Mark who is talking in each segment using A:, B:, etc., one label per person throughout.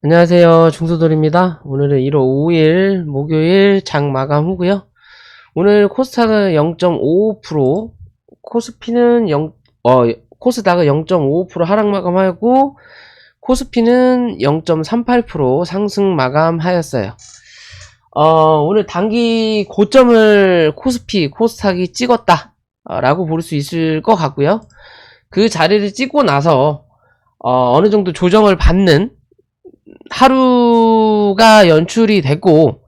A: 안녕하세요. 중소돌입니다. 오늘은 1월 5일 목요일 장 마감 후고요. 오늘 코스닥은 0.55%, 코스피는 코스닥은 0.55% 하락 마감하였고 코스피는 0.38% 상승 마감하였어요. 오늘 단기 고점을 코스닥이 찍었다 라고 볼 수 있을 것 같고요. 그 자리를 찍고 나서 어느 정도 조정을 받는 하루가 연출이 됐고,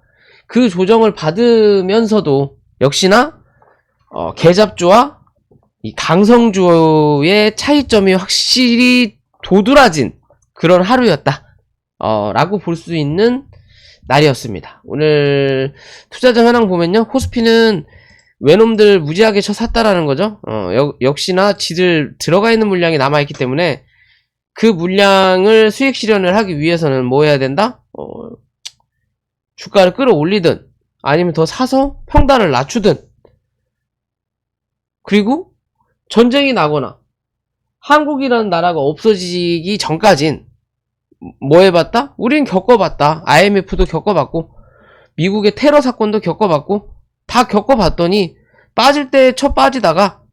A: 그 조정을 받으면서도 역시나 개잡주와 이 강성주의 차이점이 확실히 도드라진 그런 하루였다 라고 볼 수 있는 날이었습니다. 오늘 투자자 현황 보면요, 코스피는 외놈들 무지하게 쳐 샀다라는 거죠. 역시나 지들 들어가 있는 물량이 남아있기 때문에 그 물량을 수익 실현을 하기 위해서는 뭐 해야 된다? 주가를 끌어올리든 아니면 더 사서 평단을 낮추든, 그리고 전쟁이 나거나 한국이라는 나라가 없어지기 전까진 뭐 해봤다? 우린 겪어봤다. IMF도 겪어봤고 미국의 테러 사건도 겪어봤고 다 겪어봤더니 빠질 때 쳐 빠지다가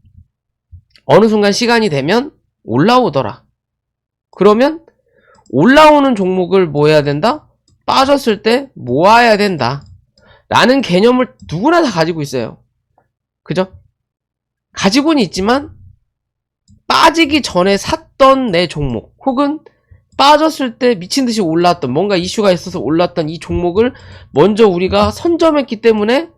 A: 어느 순간 시간이 되면 올라오더라. 그러면 올라오는 종목을 뭐 해야 된다? 빠졌을 때 모아야 된다 라는 개념을 누구나 다 가지고 있어요. 그죠? 가지고는 있지만 빠지기 전에 샀던 내 종목, 혹은 빠졌을 때 미친듯이 올랐던, 뭔가 이슈가 있어서 올랐던 이 종목을 먼저 우리가 선점했기 때문에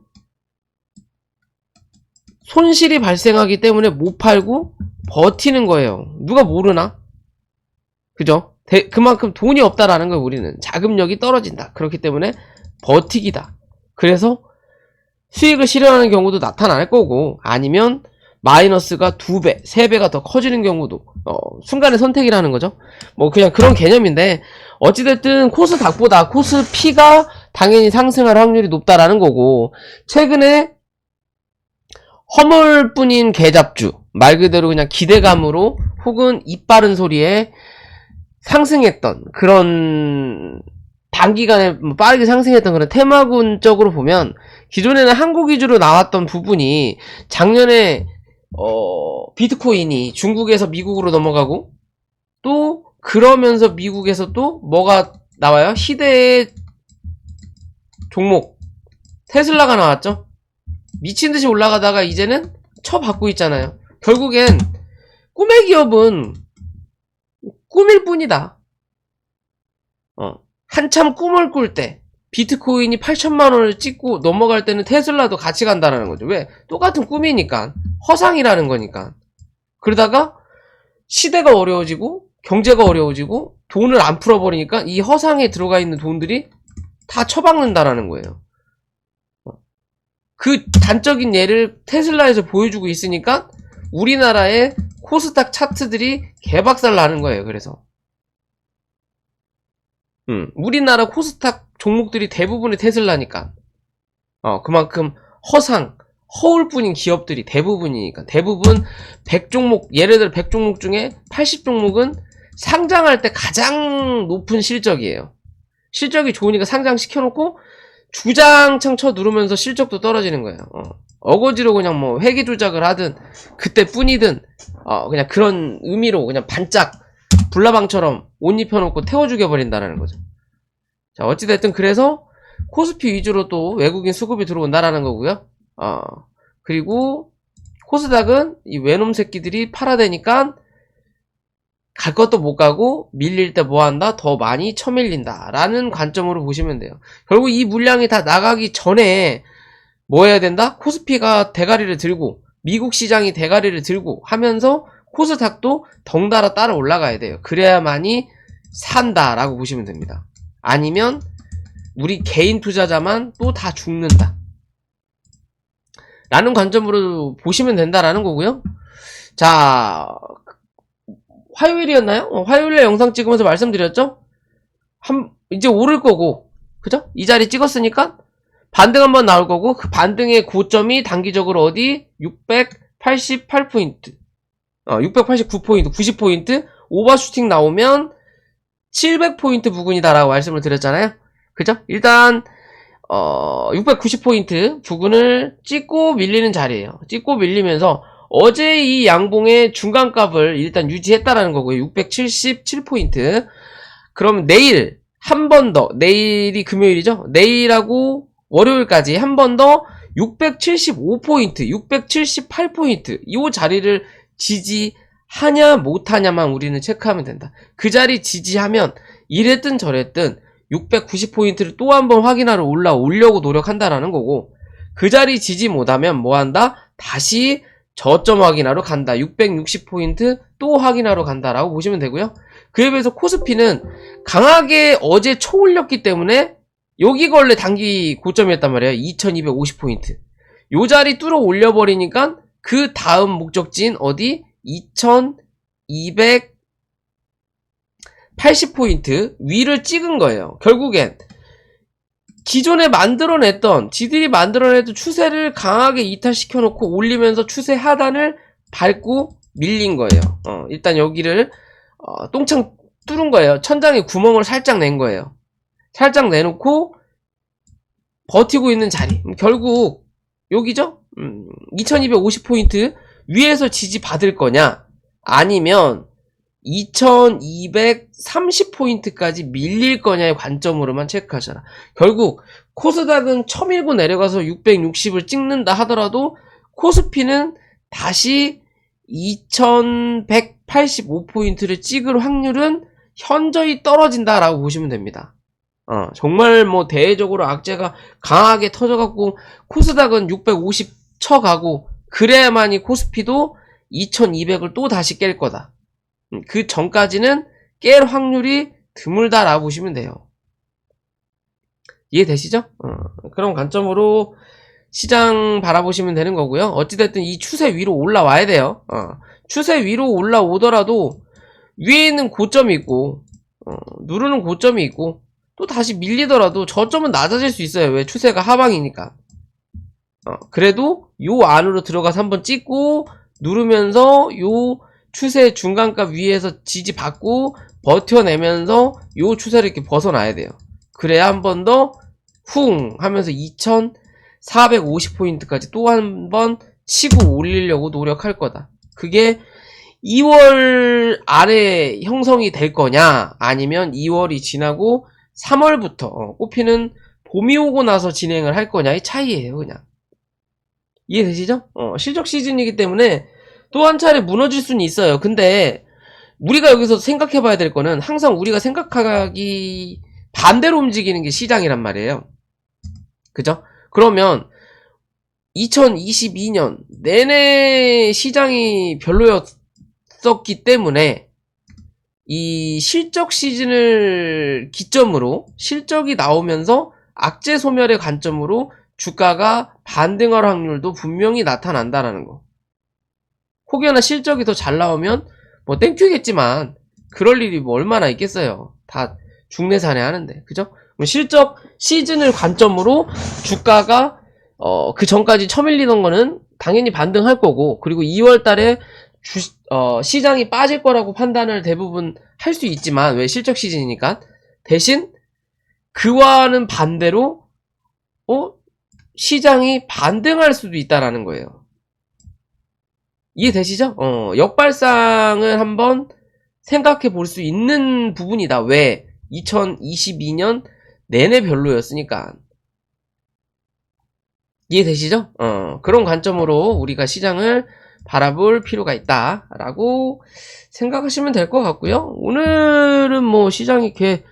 A: 손실이 발생하기 때문에 못 팔고 버티는 거예요. 누가 모르나? 그죠? 그만큼 돈이 없다라는 거예요. 우리는 자금력이 떨어진다. 그렇기 때문에 버티기다. 그래서 수익을 실현하는 경우도 나타날 거고, 아니면 마이너스가 2배, 3배가 더 커지는 경우도 순간의 선택이라는 거죠. 뭐 그냥 그런 개념인데, 어찌됐든 코스닥보다 코스피가 당연히 상승할 확률이 높다라는 거고, 최근에 허물뿐인 개잡주, 말 그대로 그냥 기대감으로 혹은 입 바른 소리에 상승했던 그런, 단기간에 빠르게 상승했던 그런 테마군적으로 보면, 기존에는 한국 위주로 나왔던 부분이 작년에 비트코인이 중국에서 미국으로 넘어가고, 또 그러면서 미국에서 또 뭐가 나와요? 희대의 종목 테슬라가 나왔죠. 미친듯이 올라가다가 이제는 쳐받고 있잖아요. 결국엔 꿈의 기업은 꿈일 뿐이다. 한참 꿈을 꿀 때 비트코인이 8천만원을 찍고 넘어갈 때는 테슬라도 같이 간다는 거죠. 왜? 똑같은 꿈이니까. 허상이라는 거니까. 그러다가 시대가 어려워지고 경제가 어려워지고 돈을 안 풀어버리니까 이 허상에 들어가 있는 돈들이 다 처박는다라는 거예요. 그 단적인 예를 테슬라에서 보여주고 있으니까 우리나라의 코스닥 차트들이 개박살 나는 거예요. 그래서 우리나라 코스닥 종목들이 대부분이 테슬라니까, 그만큼 허울뿐인 기업들이 대부분이니까. 대부분 100종목, 예를 들어 100종목 중에 80종목은 상장할 때 가장 높은 실적이에요. 실적이 좋으니까 상장시켜놓고 주장창 쳐 누르면서 실적도 떨어지는 거예요. 어거지로 그냥 뭐 회계 조작을 하든 그때뿐이든 그냥 그런 의미로 그냥 반짝 불나방처럼 옷 입혀놓고 태워 죽여버린다는 거죠. 자, 어찌됐든 그래서 코스피 위주로 또 외국인 수급이 들어온다라는 거고요. 그리고 코스닥은 이 외놈 새끼들이 팔아대니까 갈 것도 못 가고 밀릴 때 뭐한다? 더 많이 쳐밀린다 라는 관점으로 보시면 돼요. 결국 이 물량이 다 나가기 전에 뭐 해야 된다? 코스피가 대가리를 들고 미국 시장이 대가리를 들고 하면서 코스닥도 덩달아 따라 올라가야 돼요. 그래야만이 산다 라고 보시면 됩니다. 아니면 우리 개인 투자자만 또 다 죽는다 라는 관점으로 보시면 된다라는 거고요. 자, 화요일이었나요? 화요일에 영상 찍으면서 말씀드렸죠? 이제 오를 거고, 그죠? 이 자리 찍었으니까 반등 한번 나올 거고, 그 반등의 고점이 단기적으로 어디? 688포인트, 689포인트, 90포인트 오버슈팅 나오면 700포인트 부근이다라고 말씀을 드렸잖아요. 그죠? 일단 690포인트 부근을 찍고 밀리는 자리예요. 찍고 밀리면서 어제 이 양봉의 중간값을 일단 유지했다라는 거고요. 677포인트. 그럼 내일 한 번 더, 내일이 금요일이죠? 내일하고 월요일까지 한 번 더 675포인트, 678포인트 이 자리를 지지하냐 못하냐만 우리는 체크하면 된다. 그 자리 지지하면 이랬든 저랬든 690포인트를 또 한 번 확인하러 올라오려고 노력한다라는 거고, 그 자리 지지 못하면 뭐한다? 다시 저점 확인하러 간다. 660포인트 또 확인하러 간다라고 보시면 되고요. 그에 비해서 코스피는 강하게 어제 초올렸기 때문에 여기가 원래 단기 고점이었단 말이에요. 2250포인트. 요 자리 뚫어 올려버리니까 그 다음 목적지인 어디? 2280포인트 위를 찍은 거예요. 결국엔 기존에 지들이 만들어냈던 추세를 강하게 이탈시켜 놓고 올리면서 추세 하단을 밟고 밀린 거예요. 일단 여기를 똥창 뚫은 거예요. 천장에 구멍을 살짝 낸 거예요. 살짝 내놓고 버티고 있는 자리. 결국 여기죠? 2250포인트 위에서 지지 받을 거냐, 아니면 2230포인트까지 밀릴 거냐의 관점으로만 체크하셔라. 결국 코스닥은 쳐밀고 내려가서 660을 찍는다 하더라도 코스피는 다시 2185포인트를 찍을 확률은 현저히 떨어진다라고 보시면 됩니다. 정말 뭐 대외적으로 악재가 강하게 터져갖고 코스닥은 650 쳐가고 그래야만이 코스피도 2200을 또 다시 깰 거다. 그 전까지는 깰 확률이 드물다라고 보시면 돼요. 이해되시죠? 그런 관점으로 시장 바라보시면 되는 거고요. 어찌됐든 이 추세 위로 올라와야 돼요. 추세 위로 올라오더라도 위에 있는 고점이 있고 누르는 고점이 있고 또 다시 밀리더라도 저점은 낮아질 수 있어요. 왜? 추세가 하방이니까. 그래도 요 안으로 들어가서 한번 찍고 누르면서 요 추세 중간값 위에서 지지받고 버텨내면서 요 추세를 이렇게 벗어나야 돼요. 그래야 한 번 더 쿵 하면서 2450포인트까지 또 한 번 치고 올리려고 노력할 거다. 그게 2월 안에 형성이 될 거냐, 아니면 2월이 지나고 3월부터 꽃피는 봄이 오고 나서 진행을 할 거냐의 차이예요. 그냥 이해되시죠? 실적 시즌이기 때문에 또 한 차례 무너질 수는 있어요. 근데 우리가 여기서 생각해 봐야 될 거는 항상 우리가 생각하기 반대로 움직이는 게 시장이란 말이에요. 그죠? 그러면 2022년 내내 시장이 별로였었기 때문에 이 실적 시즌을 기점으로 실적이 나오면서 악재 소멸의 관점으로 주가가 반등할 확률도 분명히 나타난다라는 거. 혹여나 실적이 더 잘 나오면 뭐 땡큐겠지만 그럴 일이 뭐 얼마나 있겠어요. 다 중내산해 하는데. 그죠? 실적 시즌을 관점으로 주가가 그 전까지 쳐밀리던 거는 당연히 반등할 거고, 그리고 2월 달에 시장이 빠질 거라고 판단을 대부분 할 수 있지만, 왜? 실적 시즌이니까. 대신 그와는 반대로 시장이 반등할 수도 있다라는 거예요. 이해되시죠? 역발상을 한번 생각해 볼 수 있는 부분이다. 왜? 2022년 내내 별로였으니까. 이해되시죠? 그런 관점으로 우리가 시장을 바라볼 필요가 있다라고 생각하시면 될 것 같고요. 오늘은 뭐 시장이 이렇게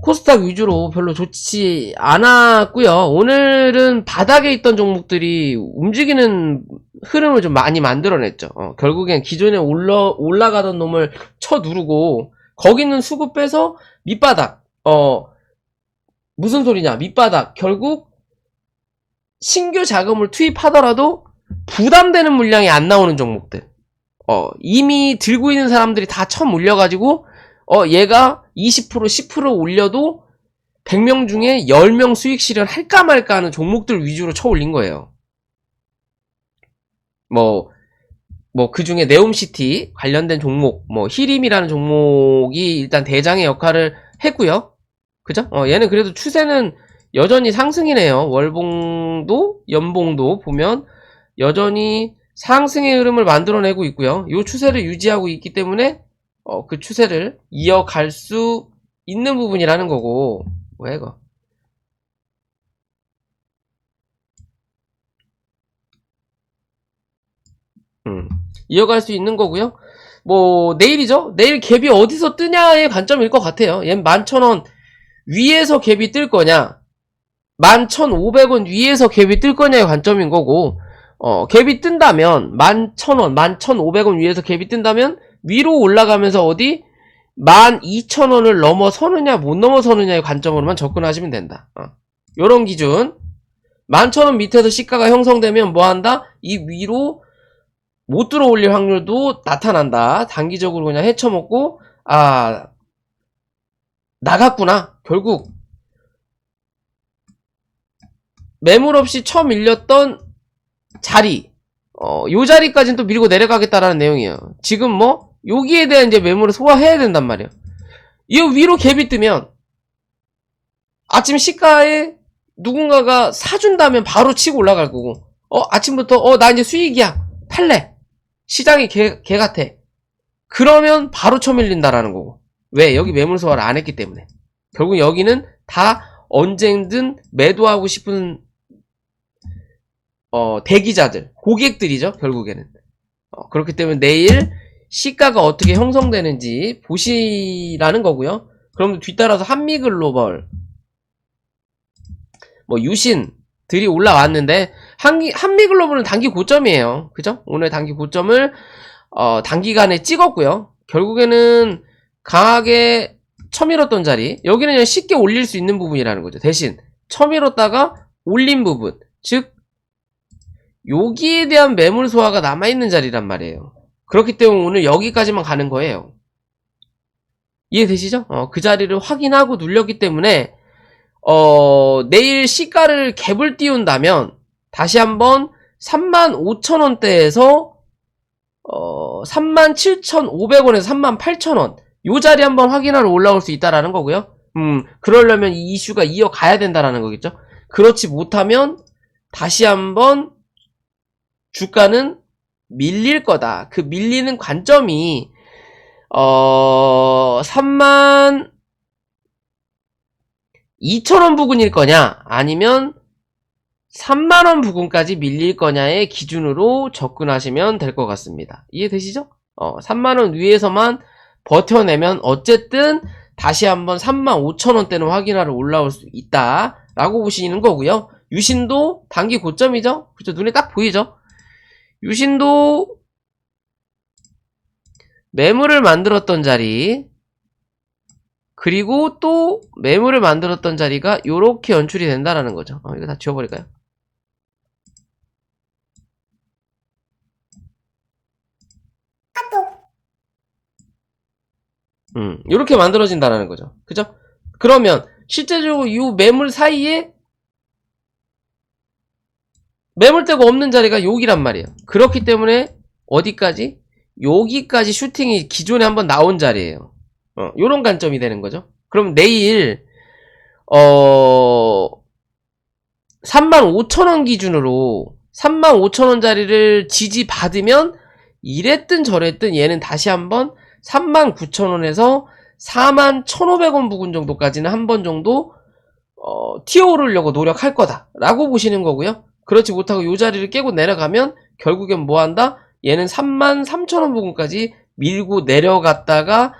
A: 코스닥 위주로 별로 좋지 않았고요. 오늘은 바닥에 있던 종목들이 움직이는 흐름을 좀 많이 만들어냈죠. 결국엔 기존에 올라가던 놈을 쳐 누르고 거기 있는 수급 빼서 밑바닥. 무슨 소리냐? 밑바닥. 결국 신규 자금을 투입하더라도 부담되는 물량이 안 나오는 종목들. 이미 들고 있는 사람들이 다 쳐 물려가지고 얘가 20% 10% 올려도 100명 중에 10명 수익 실현할까 말까 하는 종목들 위주로 쳐 올린 거예요. 뭐 뭐 그 중에 네옴시티 관련된 종목, 뭐 히림이라는 종목이 일단 대장의 역할을 했고요. 그죠? 얘는 그래도 추세는 여전히 상승이네요. 월봉도 연봉도 보면 여전히 상승의 흐름을 만들어내고 있고요. 이 추세를 유지하고 있기 때문에 그 추세를 이어갈 수 있는 부분이라는 거고. 뭐야 이거? 이어갈 수 있는 거고요. 뭐 내일이죠. 내일 갭이 어디서 뜨냐의 관점일 것 같아요. 얘는 11,000원 위에서 갭이 뜰 거냐, 11,500원 위에서 갭이 뜰 거냐의 관점인 거고, 갭이 뜬다면 11,000원, 11,500원 위에서 갭이 뜬다면 위로 올라가면서 어디 12,000원을 넘어서느냐 못 넘어서느냐의 관점으로만 접근하시면 된다. 요런 기준. 11,000원 밑에서 시가가 형성되면 뭐한다? 이 위로 못 들어올릴 확률도 나타난다. 단기적으로 그냥 헤쳐먹고, 나갔구나. 결국 매물 없이 쳐밀렸던 자리, 요 자리까지는 또 밀고 내려가겠다라는 내용이에요. 지금 뭐 여기에 대한 이제 매물을 소화해야 된단 말이에요. 이 위로 갭이 뜨면 아침 시가에 누군가가 사준다면 바로 치고 올라갈 거고, 아침부터 나 이제 수익이야, 팔래, 시장이 개 같아, 그러면 바로 쳐밀린다라는 거고. 왜? 여기 매물 소화를 안 했기 때문에. 결국 여기는 다 언젠든 매도하고 싶은 대기자들, 고객들이죠, 결국에는. 그렇기 때문에 내일 시가가 어떻게 형성되는지 보시라는 거고요. 그럼 뒤따라서 한미글로벌, 뭐 유신들이 올라왔는데, 한미글로벌은 단기 고점이에요. 그죠? 오늘 단기 고점을 단기간에 찍었고요. 결국에는 강하게 쳐밀었던 자리, 여기는 그냥 쉽게 올릴 수 있는 부분이라는 거죠. 대신 쳐밀었다가 올린 부분, 즉 여기에 대한 매물 소화가 남아있는 자리란 말이에요. 그렇기 때문에 오늘 여기까지만 가는 거예요. 이해되시죠? 그 자리를 확인하고 눌렸기 때문에 내일 시가를 갭을 띄운다면 다시 한번 35,000원대에서 37,500원에서 38,000원 요 자리 한번 확인하러 올라올 수 있다라는 거고요. 그러려면 이 이슈가 이어가야 된다라는 거겠죠. 그렇지 못하면 다시 한번 주가는 밀릴 거다. 그 밀리는 관점이 32,000원 부근일 거냐, 아니면 3만원 부근까지 밀릴 거냐의 기준으로 접근하시면 될 것 같습니다. 이해되시죠? 3만원 위에서만 버텨내면 어쨌든 다시 한번 35,000원대는 확인하러 올라올 수 있다 라고 보시는 거고요. 유신도 단기 고점이죠? 그렇죠? 눈에 딱 보이죠? 유신도 매물을 만들었던 자리, 그리고 또 매물을 만들었던 자리가 요렇게 연출이 된다라는 거죠. 이거 다 지워버릴까요? 요렇게 만들어진다라는 거죠. 그죠? 그러면 실제적으로 이 매물 사이에 매물대가 없는 자리가 여기란 말이에요. 그렇기 때문에 어디까지? 여기까지 슈팅이 기존에 한번 나온 자리예요. 요런 관점이 되는 거죠. 그럼 내일 35,000원 기준으로 35,000원 자리를 지지받으면 이랬든 저랬든 얘는 다시 한번 39,000원에서 41,500원 부근 정도까지는 한 번 정도 튀어오르려고 노력할 거다 라고 보시는 거고요. 그렇지 못하고 이 자리를 깨고 내려가면 결국엔 뭐한다? 얘는 33,000원 부근까지 밀고 내려갔다가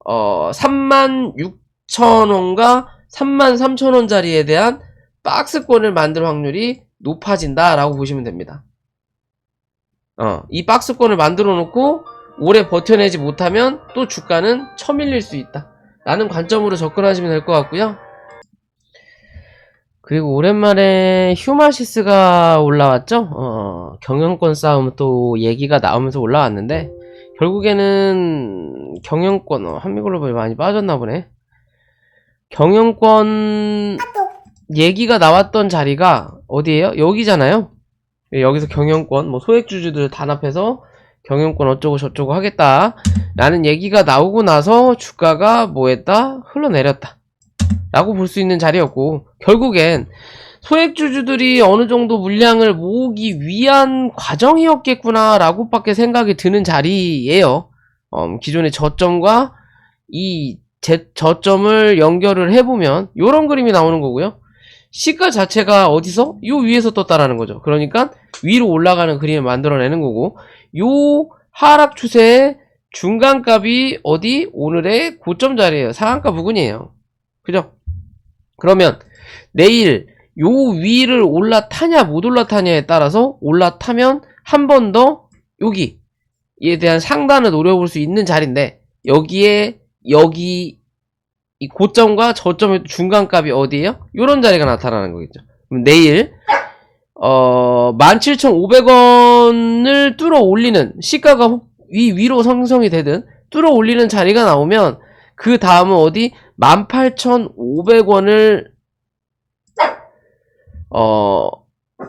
A: 36,000원과 33,000원 자리에 대한 박스권을 만들 확률이 높아진다 라고 보시면 됩니다. 이 박스권을 만들어 놓고 오래 버텨내지 못하면 또 주가는 쳐밀릴 수 있다 라는 관점으로 접근하시면 될 것 같고요. 그리고 오랜만에 휴마시스가 올라왔죠. 경영권 싸움 또 얘기가 나오면서 올라왔는데, 결국에는 경영권, 한미글로벌이 많이 빠졌나 보네. 경영권 얘기가 나왔던 자리가 어디예요? 여기잖아요. 여기서 경영권, 뭐 소액주주들 단합해서 경영권 어쩌고 저쩌고 하겠다 라는 얘기가 나오고 나서 주가가 뭐했다? 흘러내렸다 라고 볼 수 있는 자리였고, 결국엔 소액주주들이 어느 정도 물량을 모으기 위한 과정이었겠구나 라고 밖에 생각이 드는 자리예요. 기존의 저점과 이 저점을 연결을 해보면 요런 그림이 나오는 거고요. 시가 자체가 어디서? 요 위에서 떴다라는 거죠. 그러니까 위로 올라가는 그림을 만들어내는 거고, 요 하락 추세의 중간값이 어디? 오늘의 고점 자리예요. 상한가 부근이에요. 그죠? 그러면 내일 요 위를 올라타냐 못 올라타냐에 따라서, 올라타면 한 번 더 여기에 대한 상단을 노려볼 수 있는 자리인데, 여기에 여기 이 고점과 저점의 중간값이 어디에요? 요런 자리가 나타나는 거겠죠. 그럼 내일 17,500원을 뚫어 올리는, 시가가 위로 형성이 되든 뚫어 올리는 자리가 나오면, 그 다음은 어디? 18,500원을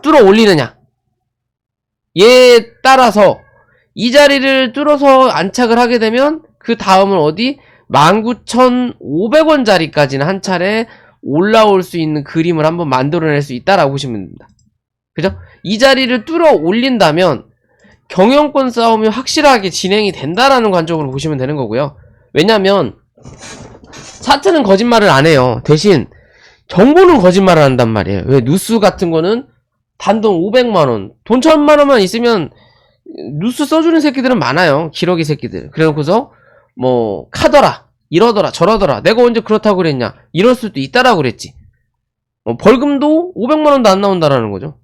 A: 뚫어 올리느냐, 얘에 따라서 이 자리를 뚫어서 안착을 하게 되면 그 다음은 어디? 19,500원 자리까지는 한 차례 올라올 수 있는 그림을 한번 만들어낼 수 있다라고 보시면 됩니다. 그죠? 이 자리를 뚫어 올린다면 경영권 싸움이 확실하게 진행이 된다라는 관점으로 보시면 되는 거고요. 왜냐면 차트는 거짓말을 안 해요. 대신 정보는 거짓말을 한단 말이에요. 왜? 뉴스 같은 거는 단돈 500만원, 돈 1000만원만 있으면 뉴스 써주는 새끼들은 많아요. 기러기 새끼들. 그래놓고서 뭐 카더라, 이러더라, 저러더라, 내가 언제 그렇다고 그랬냐, 이럴 수도 있다라고 그랬지. 벌금도 500만원도 안 나온다라는 거죠.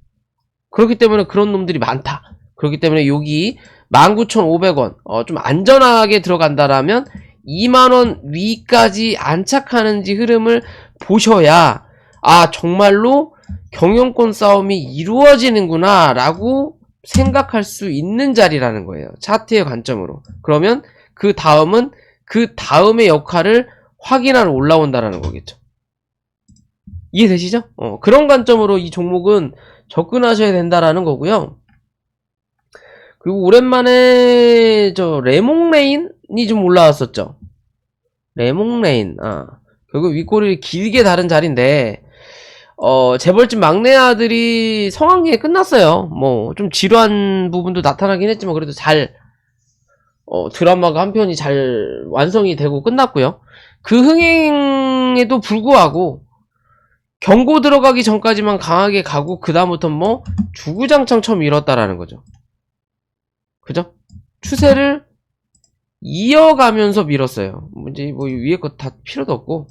A: 그렇기 때문에 그런 놈들이 많다. 그렇기 때문에 여기 19,500원 좀 안전하게 들어간다라면 2만원 위까지 안착하는지 흐름을 보셔야, 아 정말로 경영권 싸움이 이루어지는구나 라고 생각할 수 있는 자리라는 거예요. 차트의 관점으로. 그러면 그 다음은 그 다음의 역할을 확인하러 올라온다라는 거겠죠. 이해되시죠? 그런 관점으로 이 종목은 접근하셔야 된다라는 거고요. 그리고 오랜만에 저 레몽레인이 좀 올라왔었죠. 레몽레인. 결국 윗꼬리를 길게 다른 자리인데, 재벌집 막내 아들이 성황리에 끝났어요. 뭐 좀 지루한 부분도 나타나긴 했지만 그래도 잘 드라마가 한 편이 잘 완성이 되고 끝났고요. 그 흥행에도 불구하고 경고 들어가기 전까지만 강하게 가고 그 다음부터 뭐 주구장창 처음 밀었다라는 거죠. 그죠? 추세를 이어가면서 밀었어요. 이제 뭐 위에 거 다 필요도 없고,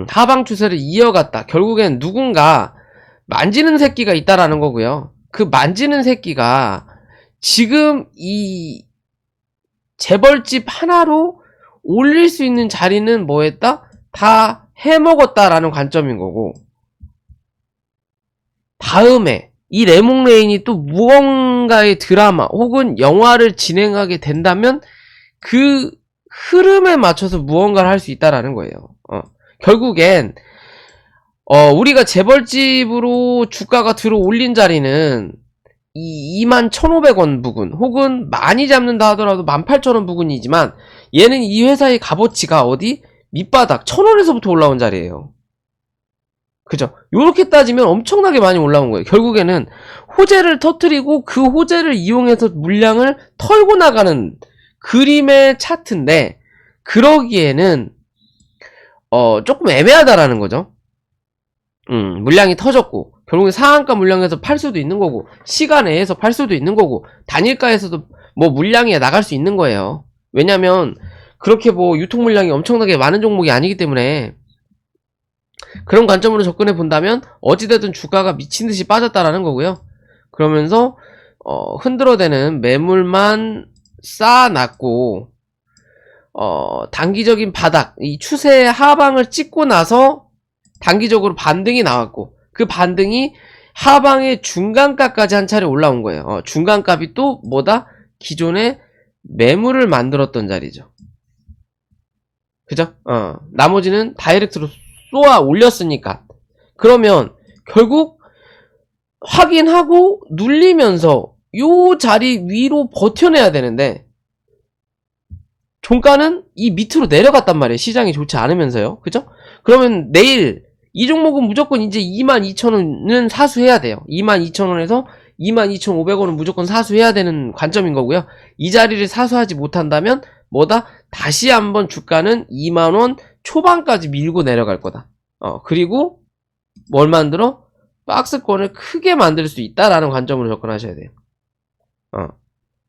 A: 하방 추세를 이어갔다. 결국엔 누군가 만지는 새끼가 있다라는 거고요. 그 만지는 새끼가 지금 이 재벌집 하나로 올릴 수 있는 자리는 뭐했다? 다 해먹었다라는 관점인 거고, 다음에 이 레몽레인이 또 무언가의 드라마 혹은 영화를 진행하게 된다면 그 흐름에 맞춰서 무언가를 할 수 있다라는 거예요. 결국엔 우리가 재벌집으로 주가가 들어 올린 자리는 이 21,500원 부근 혹은 많이 잡는다 하더라도 18,000원 부근이지만, 얘는 이 회사의 값어치가 어디? 밑바닥 1,000원에서부터 올라온 자리예요. 그죠? 요렇게 따지면 엄청나게 많이 올라온 거예요. 결국에는 호재를 터뜨리고 그 호재를 이용해서 물량을 털고 나가는 그림의 차트인데, 그러기에는 조금 애매하다라는 거죠. 물량이 터졌고 결국에 상한가 물량에서 팔 수도 있는 거고, 시가 내에서 팔 수도 있는 거고, 단일가에서도 뭐 물량이 나갈 수 있는 거예요. 왜냐면 그렇게 뭐 유통 물량이 엄청나게 많은 종목이 아니기 때문에, 그런 관점으로 접근해 본다면 어찌되든 주가가 미친듯이 빠졌다라는 거고요. 그러면서 흔들어대는 매물만 쌓아놨고, 단기적인 바닥, 이 추세의 하방을 찍고 나서 단기적으로 반등이 나왔고, 그 반등이 하방의 중간값까지 한 차례 올라온 거예요. 중간값이 또 뭐다? 기존의 매물을 만들었던 자리죠. 그죠? 나머지는 다이렉트로 쏘아 올렸으니까. 그러면 결국 확인하고 눌리면서 요 자리 위로 버텨내야 되는데 종가는 이 밑으로 내려갔단 말이에요. 시장이 좋지 않으면서요. 그죠? 그러면 내일 이 종목은 무조건 이제 22,000원은 사수해야 돼요. 22,000원에서 22,500원은 무조건 사수해야 되는 관점인 거고요. 이 자리를 사수하지 못한다면 뭐다? 다시 한번 주가는 2만원 초반까지 밀고 내려갈 거다. 그리고 뭘 만들어? 박스권을 크게 만들 수 있다라는 관점으로 접근하셔야 돼요.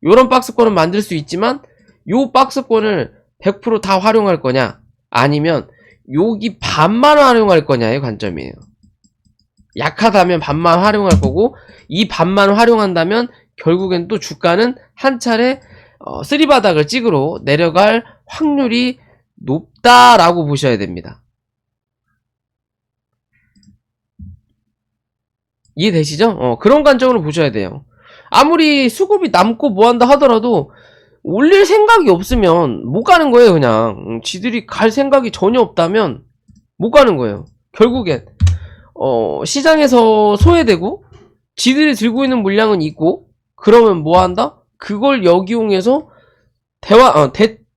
A: 요런 박스권은 만들 수 있지만 요 박스권을 100% 다 활용할 거냐 아니면 여기 반만 활용할 거냐의 관점이에요. 약하다면 반만 활용할 거고 이 반만 활용한다면 결국엔 또 주가는 한 차례 쓰리바닥을 찍으러 내려갈 확률이 높다라고 보셔야 됩니다. 이해되시죠? 그런 관점으로 보셔야 돼요. 아무리 수급이 남고 뭐한다 하더라도 올릴 생각이 없으면 못 가는 거예요. 그냥 지들이 갈 생각이 전혀 없다면 못 가는 거예요. 결국엔 시장에서 소외되고 지들이 들고 있는 물량은 있고 그러면 뭐 한다? 그걸 역이용해서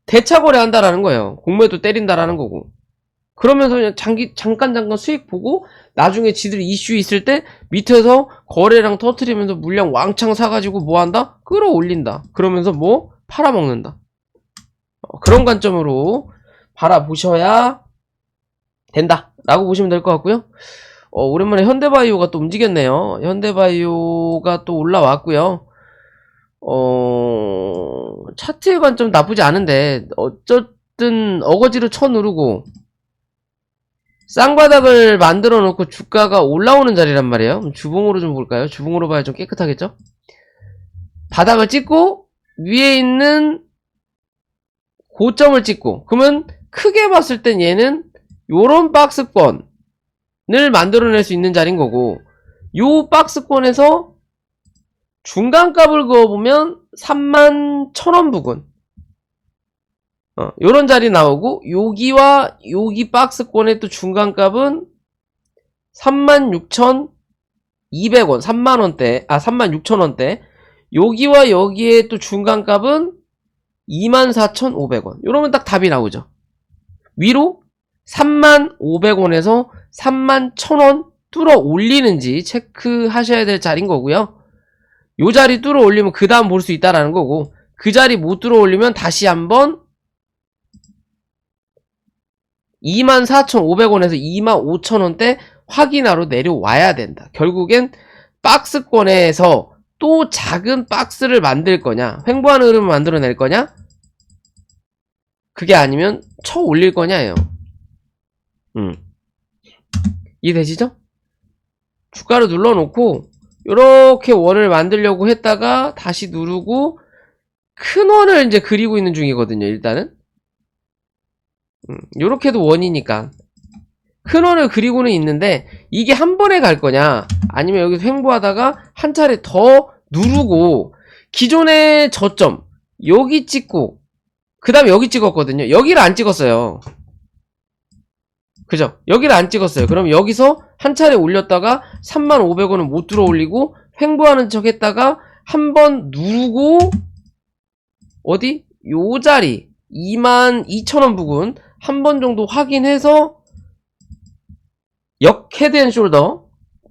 A: 대차 거래한다라는 거예요. 공매도 때린다라는 거고. 그러면서 그냥 잠깐 수익 보고 나중에 지들이 이슈 있을 때 밑에서 거래량 터트리면서 물량 왕창 사가지고 뭐 한다? 끌어올린다. 그러면서 뭐 팔아먹는다. 그런 관점으로 바라보셔야 된다 라고 보시면 될 것 같고요. 오랜만에 현대바이오가 또 움직였네요. 현대바이오가 또 올라왔고요. 차트의 관점 나쁘지 않은데 어쨌든 어거지로 쳐누르고 쌍바닥을 만들어 놓고 주가가 올라오는 자리란 말이에요. 주봉으로 좀 볼까요? 주봉으로 봐야 좀 깨끗하겠죠? 바닥을 찍고 위에 있는 고점을 찍고 그러면 크게 봤을 땐 얘는 요런 박스권을 만들어낼 수 있는 자리인 거고 요 박스권에서 중간값을 그어보면 31,000원 부근 요런 자리 나오고 여기와 여기 박스권의 또 중간값은 36,200원 3만원대 36,000원대 여기와 여기에 또 중간값은 24,500원 요러면 딱 답이 나오죠. 위로 35,500원에서 31,000원 뚫어 올리는지 체크하셔야 될 자리인 거고요. 요 자리 뚫어 올리면 그 다음 볼 수 있다라는 거고 그 자리 못 뚫어 올리면 다시 한번 24,500원에서 25,000원대 확인하러 내려와야 된다. 결국엔 박스권에서 또 작은 박스를 만들 거냐 횡보하는 흐름을 만들어낼 거냐 그게 아니면 쳐 올릴 거냐예요. 이해되시죠? 주가를 눌러놓고 요렇게 원을 만들려고 했다가 다시 누르고 큰 원을 이제 그리고 있는 중이거든요. 일단은 요렇게도 원이니까 큰 원을 그리고는 있는데 이게 한 번에 갈 거냐 아니면 여기서 횡보하다가 한 차례 더 누르고 기존의 저점 여기 찍고 그 다음에 여기 찍었거든요. 여기를 안 찍었어요. 그죠? 여기를 안 찍었어요. 그럼 여기서 한 차례 올렸다가 35,000원은 못 들어 올리고 횡보하는 척 했다가 한번 누르고 어디? 요 자리 22,000원 부근 한 번 정도 확인해서 역 헤드앤숄더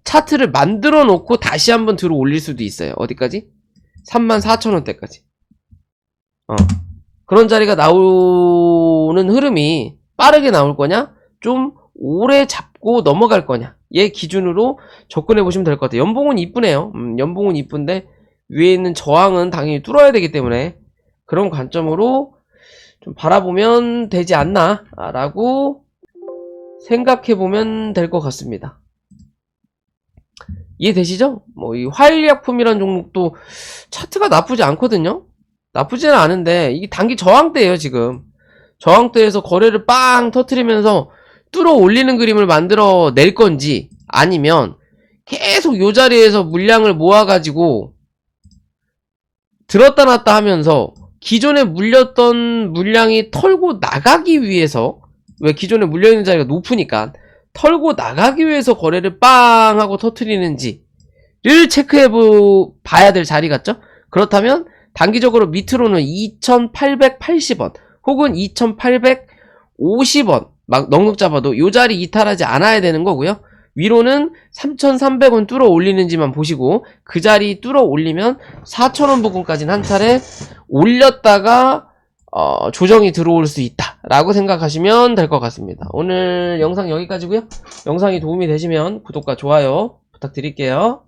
A: 차트를 만들어 놓고 다시 한번 들어 올릴 수도 있어요. 어디까지? 34,000원대까지. 그런 자리가 나오는 흐름이 빠르게 나올 거냐? 좀 오래 잡고 넘어갈 거냐? 얘 기준으로 접근해 보시면 될 것 같아요. 연봉은 이쁘네요. 연봉은 이쁜데 위에 있는 저항은 당연히 뚫어야 되기 때문에 그런 관점으로 좀 바라보면 되지 않나 라고 생각해 보면 될 것 같습니다. 이해되시죠? 뭐 이 화일약품이란 종목도 차트가 나쁘지 않거든요. 나쁘지는 않은데 이게 단기 저항대예요. 지금 저항대에서 거래를 빵 터트리면서 뚫어 올리는 그림을 만들어 낼 건지 아니면 계속 요 자리에서 물량을 모아가지고 들었다 놨다 하면서 기존에 물렸던 물량이 털고 나가기 위해서 왜 기존에 물려있는 자리가 높으니까 털고 나가기 위해서 거래를 빵 하고 터트리는지를 체크해 봐야 될 자리 같죠? 그렇다면 단기적으로 밑으로는 2880원 혹은 2850원 막 넉넉 잡아도 요 자리 이탈하지 않아야 되는 거고요. 위로는 3300원 뚫어 올리는지만 보시고 그 자리 뚫어 올리면 4000원 부근까지는 한 차례 올렸다가 조정이 들어올 수 있다 라고 생각하시면 될 것 같습니다. 오늘 영상 여기까지고요. 영상이 도움이 되시면 구독과 좋아요 부탁드릴게요.